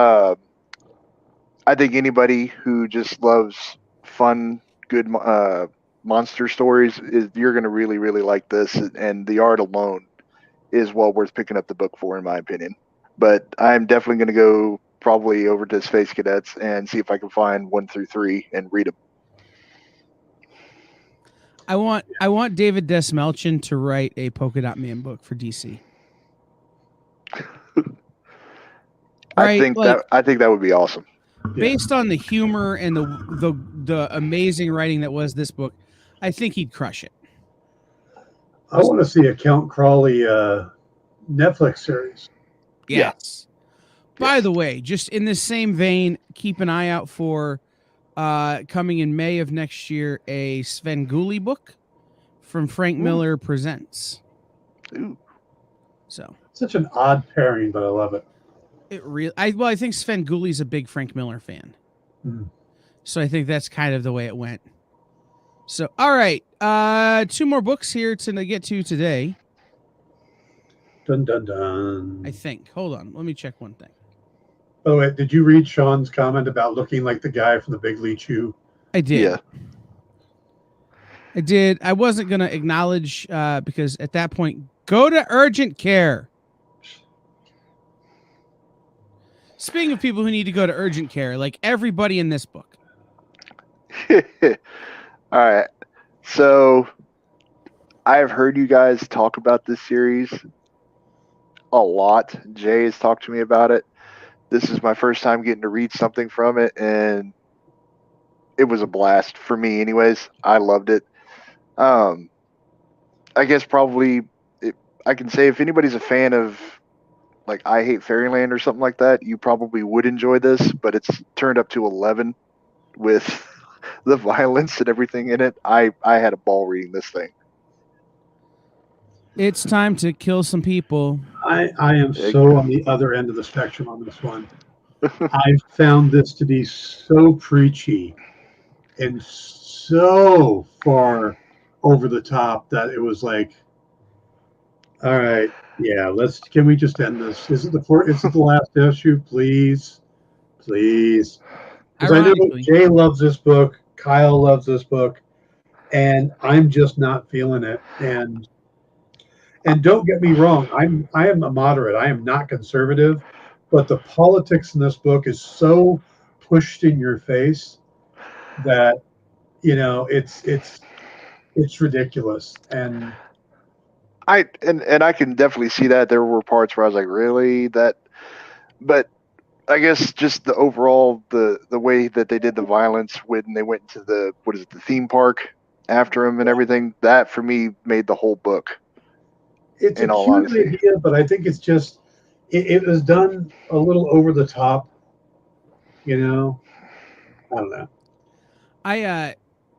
S4: I think anybody who just loves fun, good monster stories you're going to really, really like this, and the art alone is well worth picking up the book for, in my opinion. But I'm definitely going to go probably over to Space Cadets and see if I can find 1 through 3 and read them.
S2: I want David Desmelchin to write a Polka Dot Man book for DC.
S4: I think that would be awesome.
S2: Based on the humor and the amazing writing that was this book, I think he'd crush it.
S3: I want to see a Count Crawley Netflix series.
S2: Yes. By the way, just in the same vein, keep an eye out for coming in May of next year, a Svengoolie book from Frank Miller Presents.
S4: Ooh.
S2: So
S3: such an odd pairing, but I love it.
S2: I think Svengoolie's a big Frank Miller fan. So I think that's kind of the way it went. So, all right. 2 more books here to get to today.
S3: Dun, dun, dun.
S2: I think. Hold on. Let me check one thing.
S3: By the way, did you read Sean's comment about looking like the guy from the Big League Chew?
S2: I did.
S4: Yeah.
S2: I did. I wasn't going to acknowledge because at that point, go to urgent care. Speaking of people who need to go to urgent care, like everybody in this book.
S4: All right. So I've heard you guys talk about this series a lot. Jay has talked to me about it. This is my first time getting to read something from it, and it was a blast for me anyways. I loved it. I guess probably I can say if anybody's a fan of like I Hate Fairyland or something like that, you probably would enjoy this, but it's turned up to 11 with the violence and everything in it. I had a ball reading this thing.
S2: It's time to kill some people.
S3: I am so on the other end of the spectrum on this one. I found this to be so preachy and so far over the top that it was like, all right, yeah, can we just end this? Is it the last issue? Please. Because I know Jay loves this book, Kyle loves this book, and I'm just not feeling it. And And don't get me wrong, I am a moderate. I am not conservative, but the politics in this book is so pushed in your face that it's ridiculous. And
S4: and I can definitely see that. There were parts where I was like, really that, but I guess just the overall the way that they did the violence when they went into the theme park after him and everything, that for me made the whole book.
S3: it's a
S4: In all
S3: cute
S4: honesty,
S3: idea, but I think it's just it was done a little over the top. I don't know.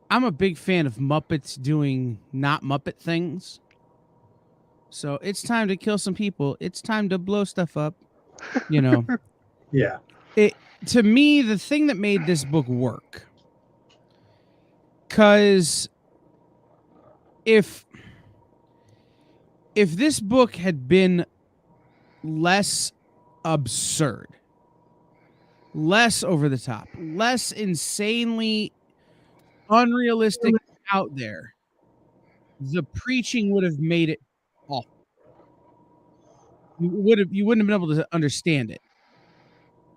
S2: I'm a big fan of Muppets doing not Muppet things. So it's time to kill some people. It's time to blow stuff up.
S3: Yeah.
S2: It to me, the thing that made this book work, because if this book had been less absurd, less over the top, less insanely unrealistic out there, the preaching would have made it awful. You wouldn't have been able to understand it,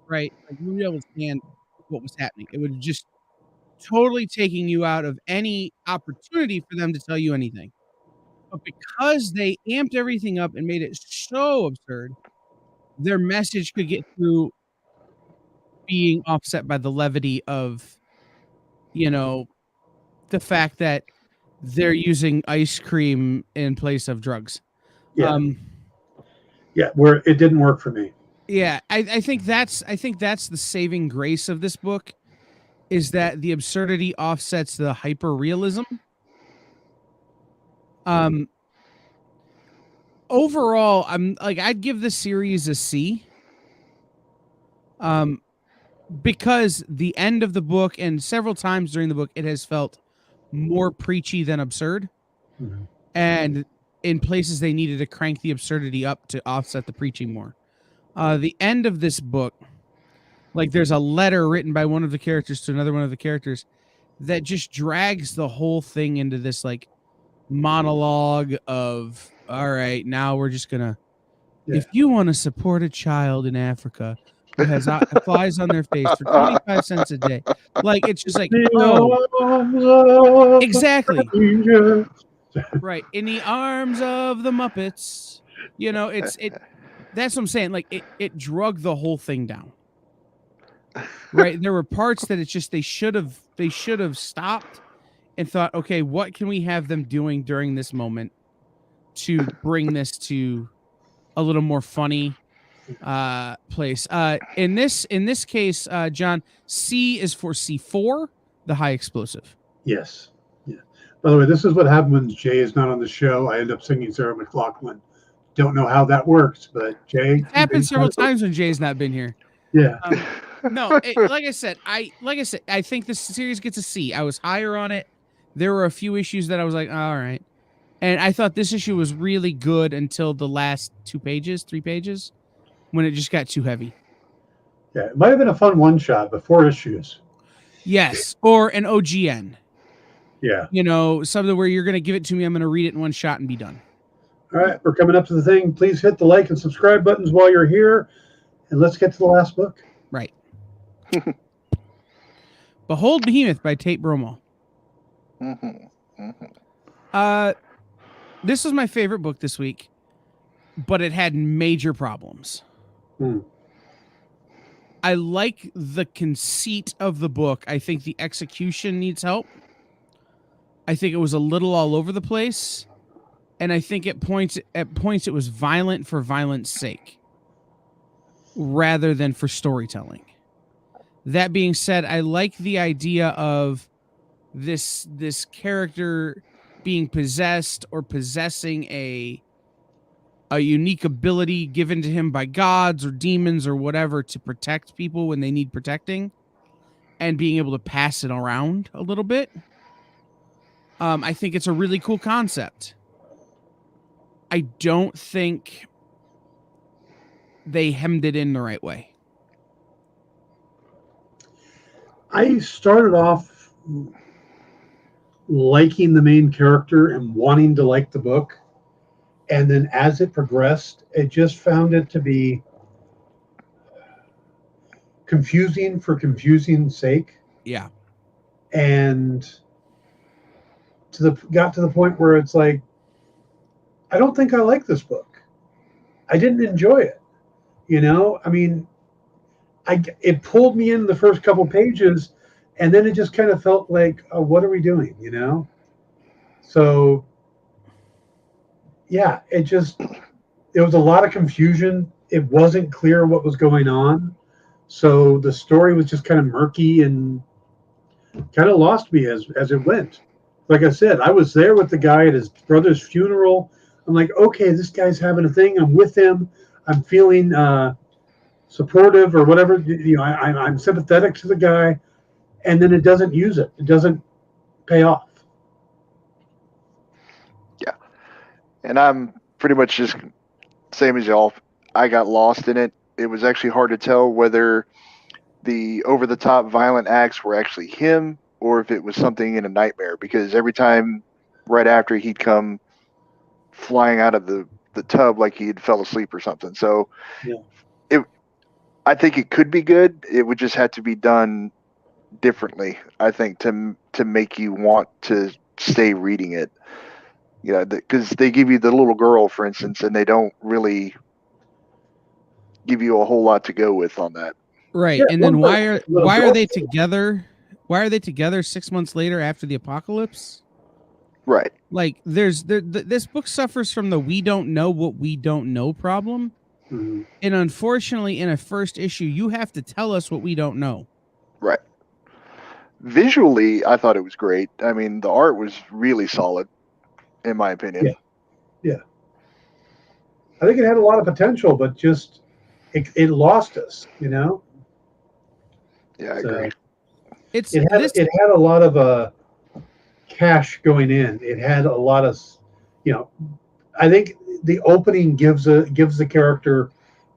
S2: right? Like you wouldn't be able to understand what was happening. It would have just totally taking you out of any opportunity for them to tell you anything. But because they amped everything up and made it so absurd, their message could get through being offset by the levity of, the fact that they're using ice cream in place of drugs.
S3: Yeah. Where it didn't work for me.
S2: Yeah, I think that's the saving grace of this book, is that the absurdity offsets the hyper realism. Overall, I'm like, I'd give this series a C. Because the end of the book and several times during the book, it has felt more preachy than absurd.
S3: Mhm.
S2: And in places they needed to crank the absurdity up to offset the preaching more. The end of this book, like there's a letter written by one of the characters to another one of the characters that just drags the whole thing into this like monologue of, all right, now we're just gonna, if you want to support a child in Africa who has flies on their face for 25 cents a day, like it's just like, oh, exactly, right, in the arms of the Muppets, that's what I'm saying. Like it drug the whole thing down. Right, there were parts that it's just they should have stopped and thought, okay, what can we have them doing during this moment to bring this to a little more funny place. In this case, John, C is for C4, the high explosive.
S3: Yes. Yeah. By the way, this is what happens when Jay is not on the show. I end up singing Sarah McLachlan. Don't know how that works, but Jay.
S2: It's happened several times when Jay's not been here.
S3: Yeah.
S2: No, like I said, I think this series gets a C. I was higher on it. There were a few issues that I was like, all right. And I thought this issue was really good until the last 3 pages, when it just got too heavy.
S3: Yeah, it might have been a fun one shot, but 4 issues.
S2: Yes, or an OGN.
S3: Yeah.
S2: Something where you're going to give it to me, I'm going to read it in one shot and be done.
S3: All right, we're coming up to the thing. Please hit the like and subscribe buttons while you're here, and let's get to the last book.
S2: Right. Behold Behemoth by Tate Bromo. This was my favorite book this week, but it had major problems. I like the conceit of the book. I think the execution needs help. I think it was a little all over the place, and I think at points it was violent for violence sake rather than for storytelling. That being said, I like the idea of this character being possessed or possessing a unique ability given to him by gods or demons or whatever to protect people when they need protecting, and being able to pass it around a little bit. I think it's a really cool concept. I don't think they hemmed it in the right way.
S3: I started off liking the main character and wanting to like the book, And then as it progressed, it just found it to be confusing for confusing's sake.
S2: Yeah.
S3: And got to the point where it's like, I don't think I like this book. I didn't enjoy it. I mean, it pulled me in the first couple pages, and then it just kind of felt like, oh, what are we doing? So yeah, it was a lot of confusion. It wasn't clear what was going on. So the story was just kind of murky and kind of lost me as it went. Like I said, I was there with the guy at his brother's funeral. I'm like, okay, this guy's having a thing. I'm with him. I'm feeling supportive or whatever. I'm sympathetic to the guy, and then it doesn't use it. It doesn't pay off.
S4: Yeah, and I'm pretty much just same as y'all. I got lost in it. It was actually hard to tell whether the over-the-top violent acts were actually him or if it was something in a nightmare, because every time right after he'd come flying out of the tub like he had fell asleep or something. So I think it could be good. It would just have to be done differently, I think, to make you want to stay reading it. Because they give you the little girl, for instance, and they don't really give you a whole lot to go with on that.
S2: Right.
S3: Yeah,
S2: and then why are they together? Why are they together 6 months later after the apocalypse?
S4: Right.
S2: Like, this book suffers from the we don't know what we don't know problem.
S3: Mm-hmm.
S2: And unfortunately, in a first issue, you have to tell us what we don't know.
S4: Right. Visually, I thought it was great. I mean, the art was really solid, in my opinion.
S3: Yeah. I think it had a lot of potential, but just it lost us,
S4: Yeah, I agree.
S3: It had a lot of cash going in. It had a lot of, I think the opening gives the character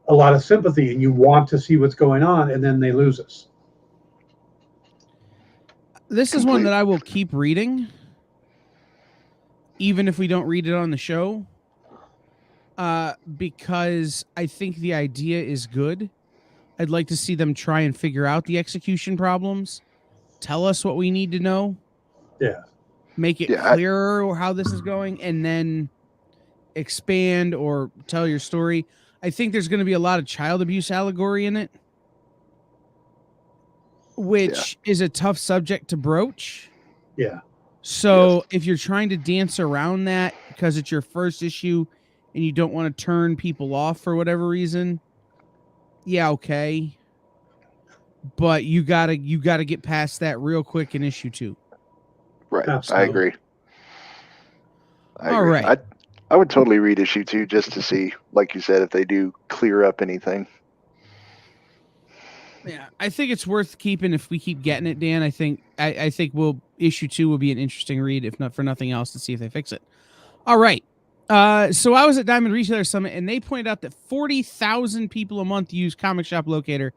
S3: a lot of sympathy, and you want to see what's going on, and then they lose us.
S2: This is one that I will keep reading, even if we don't read it on the show, because I think the idea is good. I'd like to see them try and figure out the execution problems, tell us what we need to know, make it clearer how this is going, and then expand or tell your story. I think there's going to be a lot of child abuse allegory in it, which is a tough subject to broach.
S3: Yeah.
S2: So if you're trying to dance around that because it's your first issue and you don't want to turn people off for whatever reason, okay. But you gotta get past that real quick in issue 2.
S4: Right.
S3: Absolutely.
S4: I agree.
S2: All right.
S4: I would totally read issue 2 just to see, like you said, if they do clear up anything.
S2: Yeah, I think it's worth keeping if we keep getting it, Dan. I think issue 2 will be an interesting read, if not for nothing else, to see if they fix it. All right. So I was at Diamond Retailer Summit, and they pointed out that 40,000 people a month use Comic Shop Locator.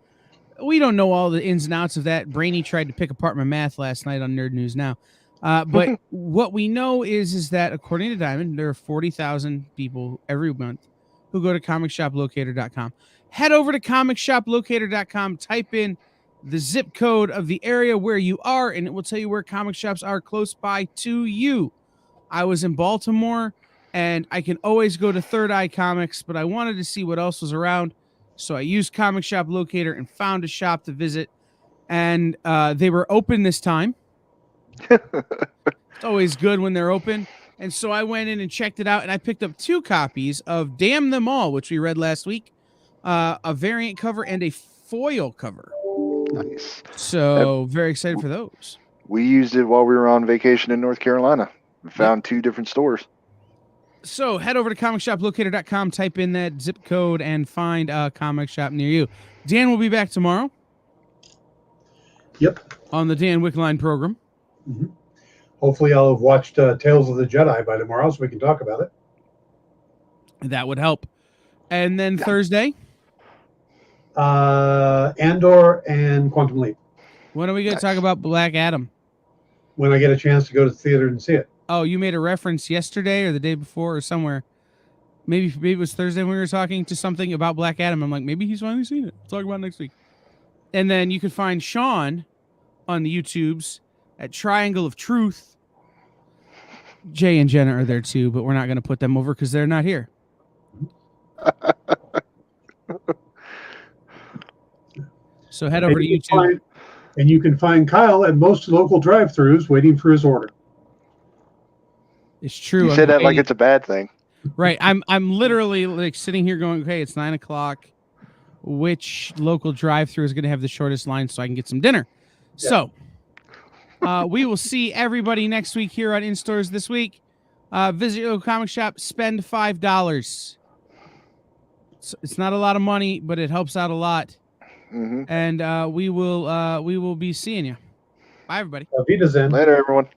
S2: We don't know all the ins and outs of that. Brainy tried to pick apart my math last night on Nerd News Now. But what we know is that according to Diamond, there are 40,000 people every month who go to comicshoplocator.com. Head over to comicshoplocator.com, type in the zip code of the area where you are, and it will tell you where comic shops are close by to you. I was in Baltimore, and I can always go to Third Eye Comics, but I wanted to see what else was around. So I used Comic Shop Locator and found a shop to visit, and they were open this time. It's always good when they're open. And so I went in and checked it out, and I picked up 2 copies of Damn Them All, which we read last week, a variant cover and a foil cover.
S4: Nice.
S2: So very excited for those.
S4: We used it while we were on vacation in North Carolina. We found 2 different stores.
S2: So head over to comicshoplocator.com, type in that zip code, and find a comic shop near you. Dan will be back tomorrow.
S3: Yep.
S2: On the Dan Wickline program.
S3: Mm-hmm. Hopefully I'll have watched Tales of the Jedi by tomorrow so we can talk about it.
S2: That would help. And then Thursday?
S3: Andor and Quantum Leap.
S2: When are we going to talk about Black Adam?
S3: When I get a chance to go to the theater and see it.
S2: Oh, you made a reference yesterday or the day before or somewhere maybe it was Thursday when we were talking to something about Black Adam. I'm like, maybe he's finally seen it. We'll talk about it next week. And then you can find Sean on the YouTubes at Triangle of Truth. Jay and Jenna are there too, but we're not going to put them over because they're not here. So head over to YouTube.
S3: And you can find Kyle at most local drive-thrus waiting for his order.
S2: It's true.
S4: You said that like it's a bad thing.
S2: Right. I'm literally like sitting here going, okay, it's 9:00. Which local drive-thru is going to have the shortest line so I can get some dinner? Yeah. So we will see everybody next week here on In Stores This Week. Visit your local comic shop. Spend $5. It's not a lot of money, but it helps out a lot. Mm-hmm. And we will be seeing you. Bye, everybody.
S3: Auf Wiedersehen.
S4: Later, everyone.